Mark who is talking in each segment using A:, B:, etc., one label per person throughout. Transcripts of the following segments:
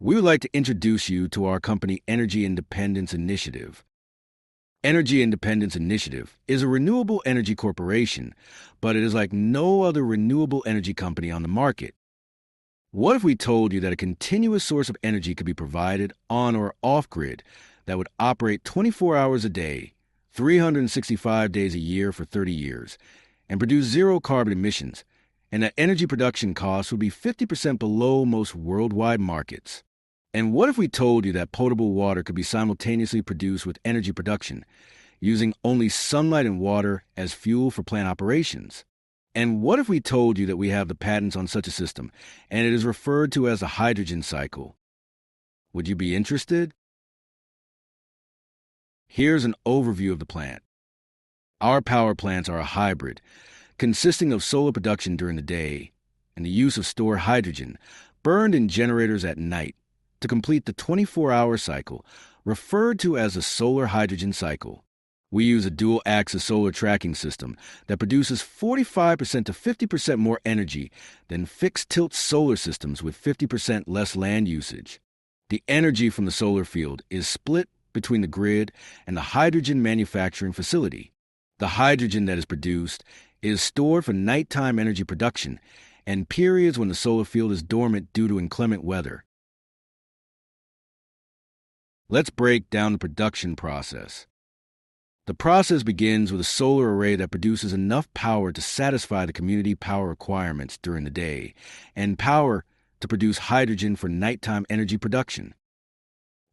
A: We would like to introduce you to our company Energy Independence Initiative. Energy Independence Initiative is a renewable energy corporation, but it is like no other renewable energy company on the market. What if we told you that a continuous source of energy could be provided on or off-grid that would operate 24 hours a day, 365 days a year for 30 years, and produce zero carbon emissions, and that energy production costs would be 50% below most worldwide markets? And what if we told you that potable water could be simultaneously produced with energy production, using only sunlight and water as fuel for plant operations? And what if we told you that we have the patents on such a system, and it is referred to as a hydrogen cycle? Would you be interested? Here's an overview of the plant. Our power plants are a hybrid, consisting of solar production during the day and the use of stored hydrogen, burned in generators at night, to complete the 24-hour cycle, referred to as a solar hydrogen cycle. We use a dual-axis solar tracking system that produces 45% to 50% more energy than fixed-tilt solar systems with 50% less land usage. The energy from the solar field is split between the grid and the hydrogen manufacturing facility. The hydrogen that is produced is stored for nighttime energy production and periods when the solar field is dormant due to inclement weather. Let's break down the production process. The process begins with a solar array that produces enough power to satisfy the community power requirements during the day and power to produce hydrogen for nighttime energy production.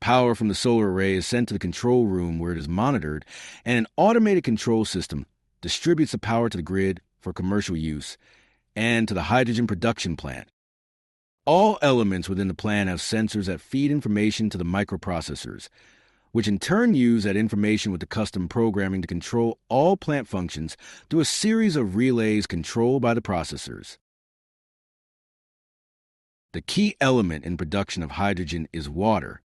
A: Power from the solar array is sent to the control room where it is monitored, and an automated control system distributes the power to the grid for commercial use and to the hydrogen production plant. All elements within the plant have sensors that feed information to the microprocessors, which in turn use that information with the custom programming to control all plant functions through a series of relays controlled by the processors. The key element in production of hydrogen is water.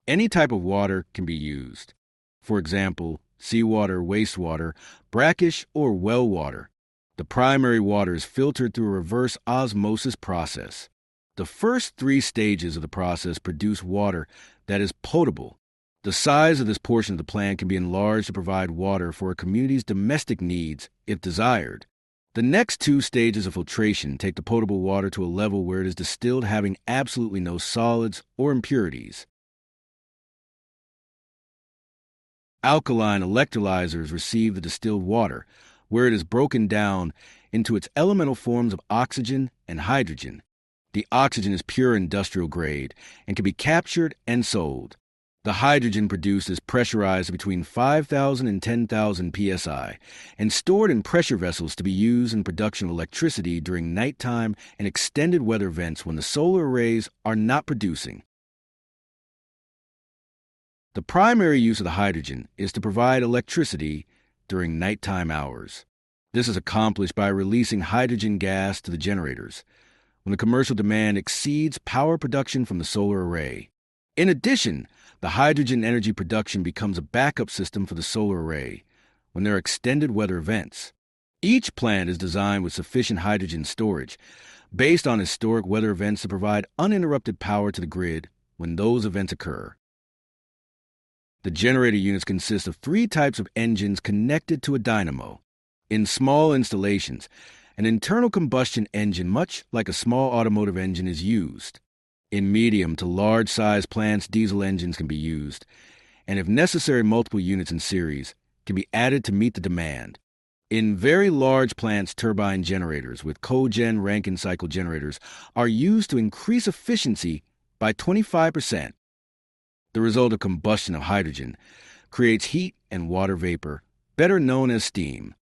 A: Any type of water can be used. For example, seawater, wastewater, brackish, or well water. The primary water is filtered through a reverse osmosis process. The first 3 stages of the process produce water that is potable. The size of this portion of the plant can be enlarged to provide water for a community's domestic needs if desired. The next 2 stages of filtration take the potable water to a level where it is distilled having absolutely no solids or impurities. Alkaline electrolyzers receive the distilled water, where it is broken down into its elemental forms of oxygen and hydrogen. The oxygen is pure industrial grade and can be captured and sold. The hydrogen produced is pressurized between 5,000 and 10,000 psi and stored in pressure vessels to be used in production of electricity during nighttime and extended weather events when the solar arrays are not producing. The primary use of the hydrogen is to provide electricity during nighttime hours. This is accomplished by releasing hydrogen gas to the generators when the commercial demand exceeds power production from the solar array. In addition, the hydrogen energy production becomes a backup system for the solar array when there are extended weather events. Each plant is designed with sufficient hydrogen storage based on historic weather events to provide uninterrupted power to the grid when those events occur. The generator units consist of 3 types of engines connected to a dynamo. In small installations, an internal combustion engine, much like a small automotive engine, is used. In medium to large-size plants, diesel engines can be used, and if necessary, multiple units in series can be added to meet the demand. In very large plants, turbine generators with cogen Rankine cycle generators are used to increase efficiency by 25%. The result of combustion of hydrogen creates heat and water vapor, better known as steam.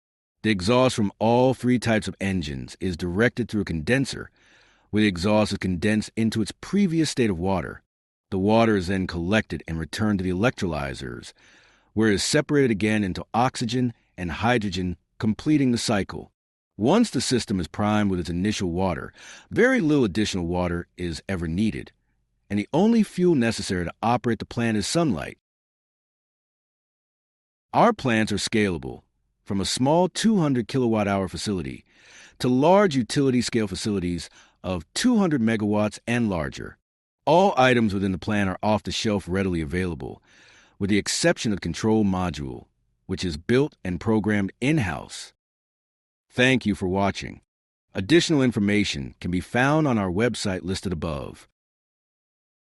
A: The exhaust from all 3 types of engines is directed through a condenser, where the exhaust is condensed into its previous state of water. The water is then collected and returned to the electrolyzers, where it is separated again into oxygen and hydrogen, completing the cycle. Once the system is primed with its initial water, very little additional water is ever needed, and the only fuel necessary to operate the plant is sunlight. Our plants are scalable, from a small 200 kilowatt-hour facility to large utility-scale facilities of 200 megawatts and larger. All items within the plan are off the shelf readily available, with the exception of the control module, which is built and programmed in-house. Thank you for watching. Additional information can be found on our website listed above.